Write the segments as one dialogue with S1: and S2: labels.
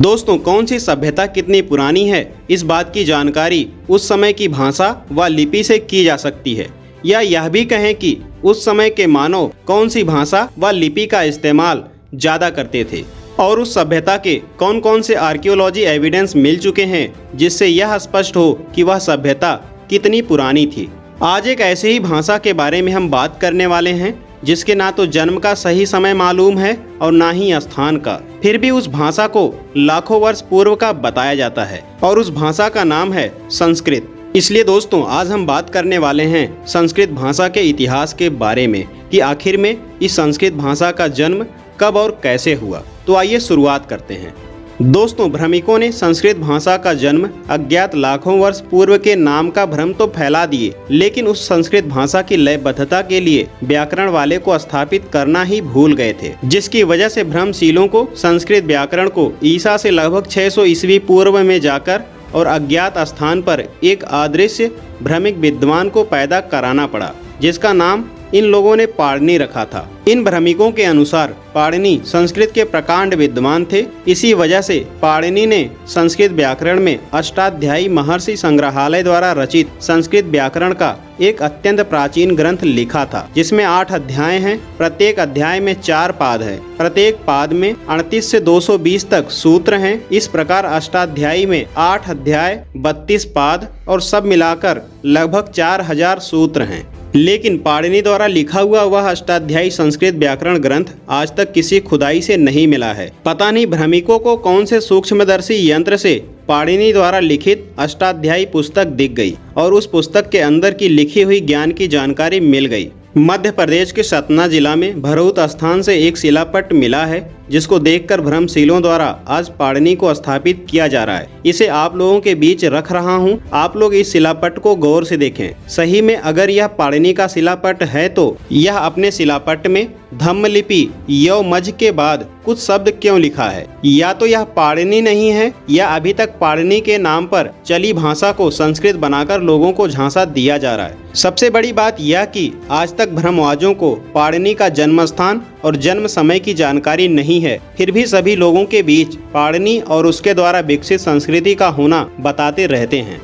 S1: दोस्तों, कौन सी सभ्यता कितनी पुरानी है, इस बात की जानकारी उस समय की भाषा व लिपि से की जा सकती है, या यह भी कहें कि उस समय के मानव कौन सी भाषा व लिपि का इस्तेमाल ज़्यादा करते थे और उस सभ्यता के कौन कौन से आर्कियोलॉजी एविडेंस मिल चुके हैं जिससे यह स्पष्ट हो कि वह सभ्यता कितनी पुरानी थी। आज एक ऐसे ही भाषा के बारे में हम बात करने वाले हैं जिसके ना तो जन्म का सही समय मालूम है और ना ही स्थान का, फिर भी उस भाषा को लाखों वर्ष पूर्व का बताया जाता है और उस भाषा का नाम है संस्कृत। इसलिए दोस्तों, आज हम बात करने वाले हैं संस्कृत भाषा के इतिहास के बारे में कि आखिर में इस संस्कृत भाषा का जन्म कब और कैसे हुआ। तो आइए शुरुआत करते हैं। दोस्तों, भ्रमिकों ने संस्कृत भाषा का जन्म अज्ञात लाखों वर्ष पूर्व के नाम का भ्रम तो फैला दिए, लेकिन उस संस्कृत भाषा की लयबद्धता के लिए व्याकरण वाले को स्थापित करना ही भूल गए थे, जिसकी वजह से भ्रमशीलों को संस्कृत व्याकरण को ईसा से लगभग 600 ईस्वी पूर्व में जाकर और अज्ञात स्थान पर एक अदृश्य भ्रमिक विद्वान को पैदा कराना पड़ा, जिसका नाम इन लोगों ने पाणिनि रखा था। इन भ्रमिकों के अनुसार पाणिनि संस्कृत के प्रकांड विद्वान थे। इसी वजह से पाणिनि ने संस्कृत व्याकरण में अष्टाध्यायी महर्षि संग्रहालय द्वारा रचित संस्कृत व्याकरण का एक अत्यंत प्राचीन ग्रंथ लिखा था, जिसमें 8 अध्याय हैं। प्रत्येक अध्याय में 4 पाद है। प्रत्येक पाद में 38 से 220 तक सूत्र हैं। इस प्रकार अष्टाध्यायी में 8 अध्याय, 32 पाद और सब मिलाकर लगभग 4000 सूत्र हैं। लेकिन पाणिनि द्वारा लिखा हुआ वह अष्टाध्यायी संस्कृत व्याकरण ग्रंथ आज तक किसी खुदाई से नहीं मिला है। पता नहीं भ्रमिकों को कौन से सूक्ष्मदर्शी यंत्र से पाणिनि द्वारा लिखित अष्टाध्यायी पुस्तक दिख गई और उस पुस्तक के अंदर की लिखी हुई ज्ञान की जानकारी मिल गई। मध्य प्रदेश के सतना जिला में भरहुत स्थान से एक शिलापट मिला है, जिसको देखकर भ्रमशीलों द्वारा आज पाणिनि को स्थापित किया जा रहा है। इसे आप लोगों के बीच रख रहा हूँ, आप लोग इस शिलापट को गौर से देखें। सही में अगर यह पाणिनि का शिलापट है तो यह अपने शिलापट में धम्मलिपि यौ मझ के बाद कुछ शब्द क्यों लिखा है? या तो यह पाणिनि नहीं है या अभी तक पाणिनि के नाम पर चली भाषा को संस्कृत बनाकर लोगों को झांसा दिया जा रहा है। सबसे बड़ी बात यह कि आज तक भ्रमवादियों को पाणिनि का जन्म स्थान और जन्म समय की जानकारी नहीं है, फिर भी सभी लोगों के बीच पाणिनि और उसके द्वारा विकसित संस्कृति का होना बताते रहते हैं।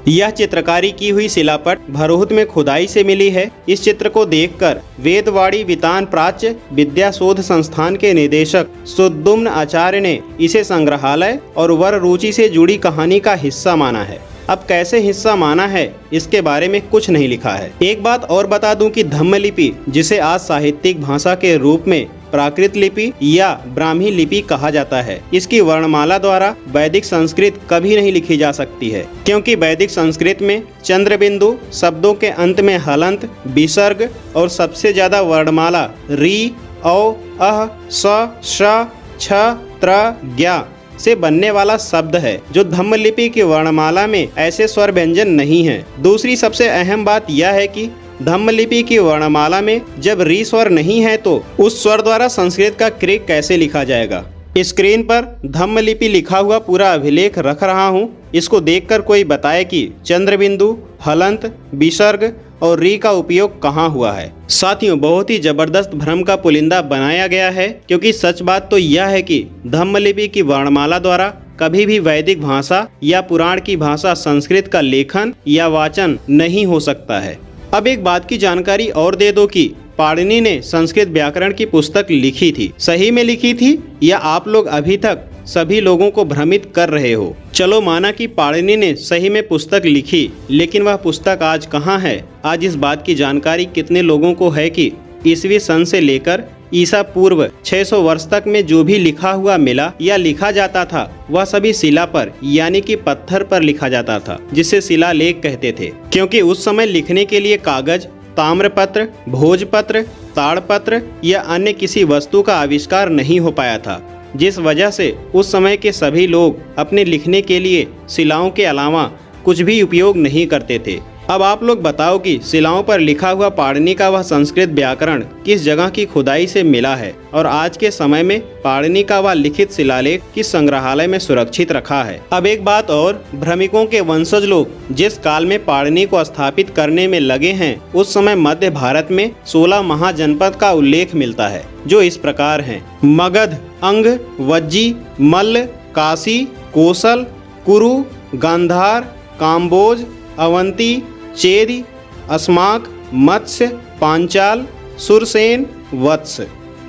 S1: यह चित्रकारी की हुई शिलापट भरहुत में खुदाई से मिली है। इस चित्र को देखकर वेदवाड़ी वितान प्राच्य विद्या शोध संस्थान के निदेशक सुद्युम्न आचार्य ने इसे संग्रहालय और वर रुचि से जुड़ी कहानी का हिस्सा माना है। अब कैसे हिस्सा माना है इसके बारे में कुछ नहीं लिखा है। एक बात और बता दूं कि धम्मलिपि, जिसे आज साहित्यिक भाषा के रूप में प्राकृत लिपि या ब्राह्मी लिपि कहा जाता है, इसकी वर्णमाला द्वारा वैदिक संस्कृत कभी नहीं लिखी जा सकती है, क्योंकि वैदिक संस्कृत में चंद्र बिंदु, शब्दों के अंत में हलंत, विसर्ग और सबसे ज्यादा वर्णमाला री, औ, अह, स, श, छ, त्र, ज्ञ से बनने वाला शब्द है, जो धम्मलिपि की वर्णमाला में ऐसे स्वर व्यंजन नहीं है। दूसरी सबसे अहम बात यह है कि धम्मलिपि की वर्णमाला में जब री स्वर नहीं है तो उस स्वर द्वारा संस्कृत का क्रिक कैसे लिखा जाएगा। स्क्रीन पर धम्मलिपि लिखा हुआ पूरा अभिलेख रख रहा हूँ। इसको देखकर कोई बताए कि चंद्र बिंदु, हलंत, विसर्ग और री का उपयोग कहाँ हुआ है। साथियों, बहुत ही जबरदस्त भ्रम का पुलिंदा बनाया गया है, क्योंकि सच बात तो यह है कि धम्मलिपि की वर्णमाला द्वारा कभी भी वैदिक भाषा या पुराण की भाषा संस्कृत का लेखन या वाचन नहीं हो सकता है। अब एक बात की जानकारी और दे दो कि पाणिनि ने संस्कृत व्याकरण की पुस्तक लिखी थी, सही में लिखी थी या आप लोग अभी तक सभी लोगों को भ्रमित कर रहे हो? चलो माना कि पाणिनि ने सही में पुस्तक लिखी, लेकिन वह पुस्तक आज कहाँ है? आज इस बात की जानकारी कितने लोगों को है कि ईसवी सन से लेकर ईसा पूर्व 600 वर्ष तक में जो भी लिखा हुआ मिला या लिखा जाता था वह सभी शिला पर यानी कि पत्थर पर लिखा जाता था, जिसे शिलालेख कहते थे, क्योंकि उस समय लिखने के लिए कागज, ताम्रपत्र, भोजपत्र, ताड़पत्र या अन्य किसी वस्तु का आविष्कार नहीं हो पाया था, जिस वजह से उस समय के सभी लोग अपने लिखने के लिए शिलाओं के अलावा कुछ भी उपयोग नहीं करते थे। अब आप लोग बताओ कि शिलाओं पर लिखा हुआ पाणिनि का वह संस्कृत व्याकरण किस जगह की खुदाई से मिला है और आज के समय में पाणिनि का वह लिखित शिलालेख किस संग्रहालय में सुरक्षित रखा है। अब एक बात और, भ्रमिकों के वंशज लोग जिस काल में पाणिनि को स्थापित करने में लगे हैं, उस समय मध्य भारत में 16 महाजनपद का उल्लेख मिलता है, जो इस प्रकार हैं: मगध, अंग, वज्जी, मल्ल, काशी, कोसल, कुरु, गांधार, काम्बोज, अवंती, चेदी, अस्माक, मत्स्य, पांचाल, सुरसेन, वत्स,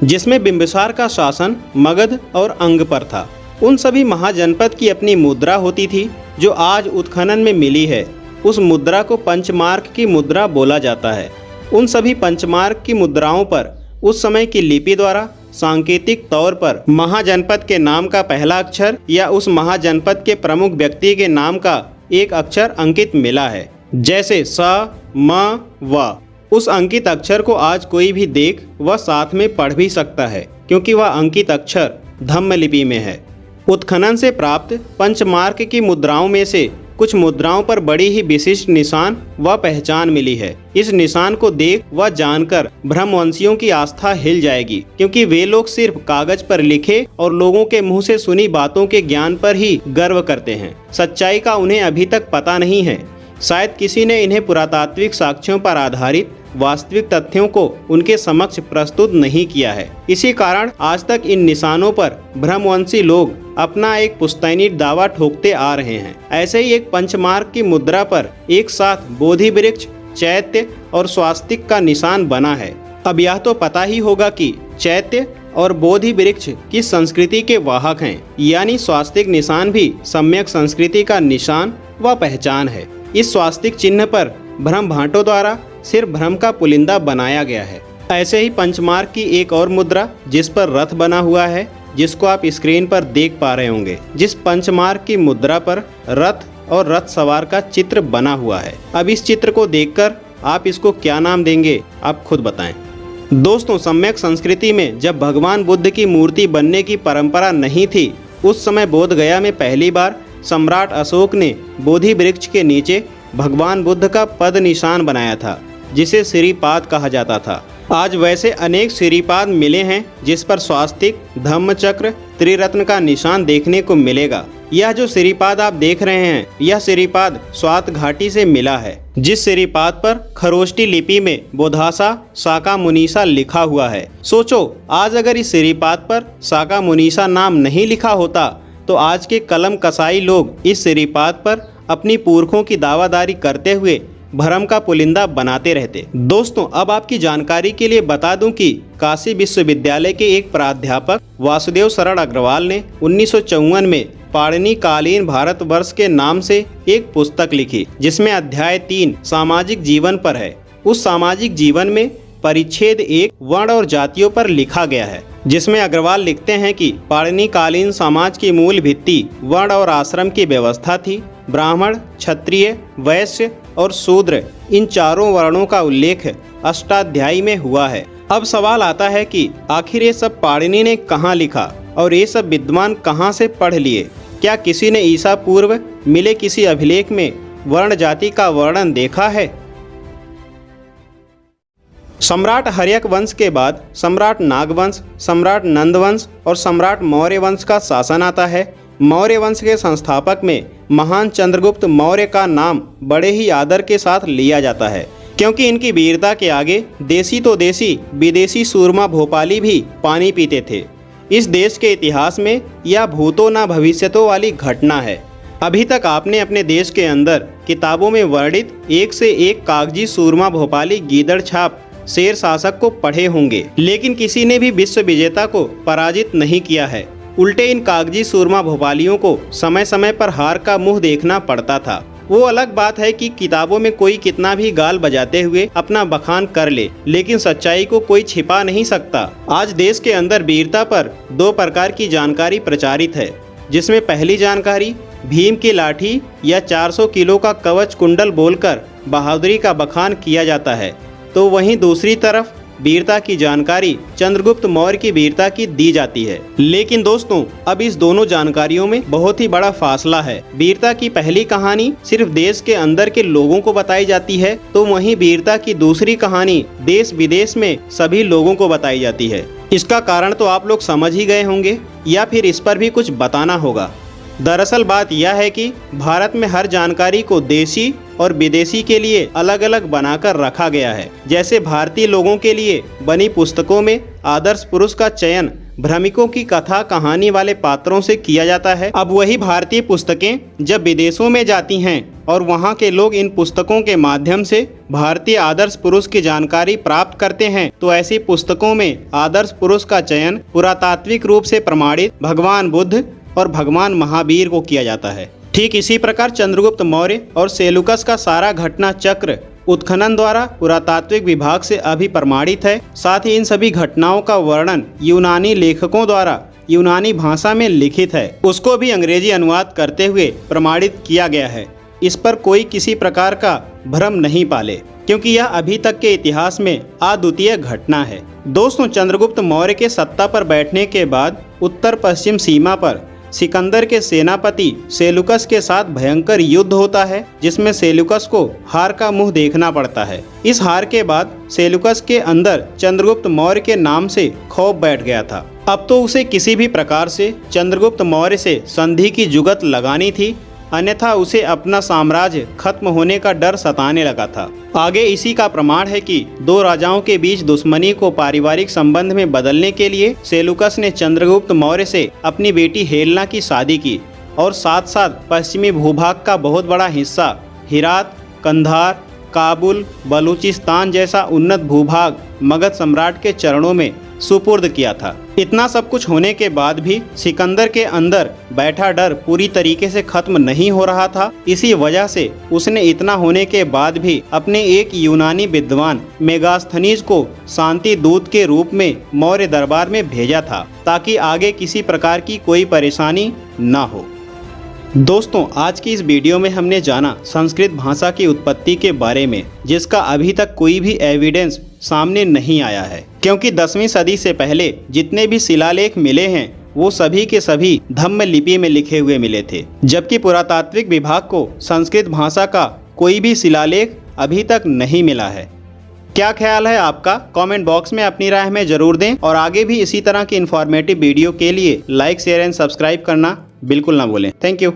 S1: जिसमें बिंबिसार का शासन मगध और अंग पर था। उन सभी महाजनपद की अपनी मुद्रा होती थी जो आज उत्खनन में मिली है। उस मुद्रा को पंचमार्क की मुद्रा बोला जाता है। उन सभी पंचमार्क की मुद्राओं पर उस समय की लिपि द्वारा सांकेतिक तौर पर महाजनपद के नाम का पहला अक्षर या उस महाजनपद के प्रमुख व्यक्ति के नाम का एक अक्षर अंकित मिला है, जैसे स, म, व। उस अंकित अक्षर को आज कोई भी देख वह साथ में पढ़ भी सकता है, क्योंकि वह अंकित अक्षर धम्म लिपि में है। उत्खनन से प्राप्त पंचमार्क की मुद्राओं में से कुछ मुद्राओं पर बड़ी ही विशिष्ट निशान व पहचान मिली है। इस निशान को देख व जानकर ब्रह्मवंशियों की आस्था हिल जाएगी, क्योंकि वे लोग सिर्फ कागज पर लिखे और लोगों के मुंह से सुनी बातों के ज्ञान पर ही गर्व करते हैं। सच्चाई का उन्हें अभी तक पता नहीं है। शायद किसी ने इन्हें पुरातात्विक साक्ष्यों पर आधारित वास्तविक तथ्यों को उनके समक्ष प्रस्तुत नहीं किया है। इसी कारण आज तक इन निशानों पर ब्रह्मवंशी लोग अपना एक पुश्तैनी दावा ठोकते आ रहे हैं। ऐसे ही एक पंचमार्क की मुद्रा पर एक साथ बोधि वृक्ष, चैत्य और स्वास्तिक का निशान बना है। अब यह तो पता ही होगा कि चैत्य और बोधि वृक्ष की संस्कृति के वाहक हैं, यानी स्वास्तिक निशान भी सम्यक संस्कृति का निशान व पहचान है। इस स्वास्तिक चिन्ह पर ब्रह्म भाटों द्वारा सिर्फ ब्रह्म का पुलिंदा बनाया गया है। ऐसे ही पंचमार्क की एक और मुद्रा जिस पर रथ बना हुआ है, जिसको आप स्क्रीन पर देख पा रहे होंगे। जिस पंचमार्क की मुद्रा पर रथ और रथ सवार का चित्र बना हुआ है। अब इस चित्र को देखकर आप इसको क्या नाम देंगे, आप खुद बताएं। दोस्तों, सम्यक संस्कृति में जब भगवान बुद्ध की मूर्ति बनने की परंपरा नहीं थी, उस समय बोधगया में पहली बार सम्राट अशोक ने बोधि वृक्ष के नीचे भगवान बुद्ध का पद निशान बनाया था, जिसे सिरिपाद कहा जाता था। आज वैसे अनेक सिरिपाद मिले हैं जिस पर स्वास्तिक, धम्मचक्र, त्रिरत्न का निशान देखने को मिलेगा। यह जो सिरिपाद आप देख रहे हैं, यह सिरिपाद स्वात घाटी से मिला है, जिस सिरिपाद पर खरोष्टी लिपि में बोधासा साका मुनीसा लिखा हुआ है। सोचो, आज अगर इस सिरिपाद पर साका मुनीसा नाम नहीं लिखा होता तो आज के कलम कसाई लोग इस सिरिपाद पर अपनी पुरखों की दावादारी करते हुए भरम का पुलिंदा बनाते रहते। दोस्तों, अब आपकी जानकारी के लिए बता दूं कि काशी विश्वविद्यालय के एक प्राध्यापक वासुदेव शरण अग्रवाल ने 1954 में पाणिनि कालीन भारतवर्ष के नाम से एक पुस्तक लिखी, जिसमें अध्याय 3 सामाजिक जीवन पर है। उस सामाजिक जीवन में परिच्छेद 1 वर्ण और जातियों पर लिखा गया है, जिसमें अग्रवाल लिखते हैं कि पाणिनि कालीन समाज की मूल भित्ति वर्ण और आश्रम की व्यवस्था थी। ब्राह्मण, क्षत्रिय, वैश्य और शूद्र, इन चारों वर्णों का उल्लेख अष्टाध्यायी में हुआ है। अब सवाल आता है कि आखिर ये सब पाणिनि ने कहाँ लिखा और ये सब विद्वान कहाँ से पढ़ लिए? क्या किसी ने ईसा पूर्व मिले किसी अभिलेख में वर्ण जाति का वर्णन देखा है? सम्राट हर्यक वंश के बाद सम्राट नागवंश, सम्राट नंदवंश और सम्राट मौर्य वंश का शासन आता है। मौर्य वंश के संस्थापक में महान चंद्रगुप्त मौर्य का नाम बड़े ही आदर के साथ लिया जाता है, क्योंकि इनकी वीरता के आगे देसी तो देसी, विदेशी सूरमा भोपाली भी पानी पीते थे। इस देश के इतिहास में यह भूतो न भविष्यतो वाली घटना है। अभी तक आपने अपने देश के अंदर किताबों में वर्णित एक से एक कागजी सूरमा भोपाली गीदड़ छाप शेर शासक को पढ़े होंगे, लेकिन किसी ने भी विश्व विजेता को पराजित नहीं किया है। उल्टे इन कागजी सूरमा भोपालियों को समय समय पर हार का मुंह देखना पड़ता था। वो अलग बात है कि किताबों में कोई कितना भी गाल बजाते हुए अपना बखान कर ले, लेकिन सच्चाई को कोई छिपा नहीं सकता। आज देश के अंदर वीरता पर 2 प्रकार की जानकारी प्रचारित है, जिसमें पहली जानकारी भीम की लाठी या 400 किलो का कवच कुंडल बोलकर बहादुरी का बखान किया जाता है, तो वहीं दूसरी तरफ वीरता की जानकारी चंद्रगुप्त मौर्य की वीरता की दी जाती है। लेकिन दोस्तों, अब इस दोनों जानकारियों में बहुत ही बड़ा फासला है। वीरता की पहली कहानी सिर्फ देश के अंदर के लोगों को बताई जाती है, तो वहीं वीरता की दूसरी कहानी देश विदेश में सभी लोगों को बताई जाती है। इसका कारण तो आप लोग समझ ही गए होंगे, या फिर इस पर भी कुछ बताना होगा। दरअसल बात यह है कि भारत में हर जानकारी को देशी और विदेशी के लिए अलग अलग बनाकर रखा गया है। जैसे भारतीय लोगों के लिए बनी पुस्तकों में आदर्श पुरुष का चयन भ्रमिकों की कथा कहानी वाले पात्रों से किया जाता है। अब वही भारतीय पुस्तकें जब विदेशों में जाती हैं और वहाँ के लोग इन पुस्तकों के माध्यम से भारतीय आदर्श पुरुष की जानकारी प्राप्त करते हैं, तो ऐसी पुस्तकों में आदर्श पुरुष का चयन पुरातात्विक रूप से प्रमाणित भगवान बुद्ध और भगवान महावीर को किया जाता है। ठीक इसी प्रकार चंद्रगुप्त मौर्य और सेलुकस का सारा घटना चक्र उत्खनन द्वारा पुरातात्विक विभाग से अभी प्रमाणित है। साथ ही इन सभी घटनाओं का वर्णन यूनानी लेखकों द्वारा यूनानी भाषा में लिखित है, उसको भी अंग्रेजी अनुवाद करते हुए प्रमाणित किया गया है। इस पर कोई किसी प्रकार का भ्रम नहीं पाले, क्योंकि यह अभी तक के इतिहास में अद्वितीय घटना है। दोस्तों, चंद्रगुप्त मौर्य के सत्ता पर बैठने के बाद उत्तर पश्चिम सीमा पर सिकंदर के सेनापति सेलुकस के साथ भयंकर युद्ध होता है, जिसमें सेलुकस को हार का मुंह देखना पड़ता है। इस हार के बाद सेलुकस के अंदर चंद्रगुप्त मौर्य के नाम से खौफ बैठ गया था। अब तो उसे किसी भी प्रकार से चंद्रगुप्त मौर्य से संधि की जुगत लगानी थी, अन्यथा उसे अपना साम्राज्य खत्म होने का डर सताने लगा था। आगे इसी का प्रमाण है कि दो राजाओं के बीच दुश्मनी को पारिवारिक संबंध में बदलने के लिए सेलुकस ने चंद्रगुप्त मौर्य से अपनी बेटी हेलेना की शादी की और साथ साथ पश्चिमी भूभाग का बहुत बड़ा हिस्सा हिरात, कंधार, काबुल, बलूचिस्तान जैसा उन्नत भूभाग मगध सम्राट के चरणों में सुपुर्द किया था। इतना सब कुछ होने के बाद भी सिकंदर के अंदर बैठा डर पूरी तरीके से खत्म नहीं हो रहा था। इसी वजह से उसने इतना होने के बाद भी अपने एक यूनानी विद्वान मेगास्थनीज को शांति दूत के रूप में मौर्य दरबार में भेजा था, ताकि आगे किसी प्रकार की कोई परेशानी न हो। दोस्तों, आज की इस वीडियो में हमने जाना संस्कृत भाषा की उत्पत्ति के बारे में, जिसका अभी तक कोई भी एविडेंस सामने नहीं आया है, क्योंकि 10वीं सदी से पहले जितने भी शिलालेख मिले हैं वो सभी के सभी धम्म लिपि में लिखे हुए मिले थे, जबकि पुरातात्विक विभाग को संस्कृत भाषा का कोई भी शिलालेख अभी तक नहीं मिला है। क्या ख्याल है आपका? कमेंट बॉक्स में अपनी राय हमें जरूर दें और आगे भी इसी तरह की इन्फॉर्मेटिव वीडियो के लिए लाइक, शेयर एंड सब्सक्राइब करना बिल्कुल ना भूलें। Thank you.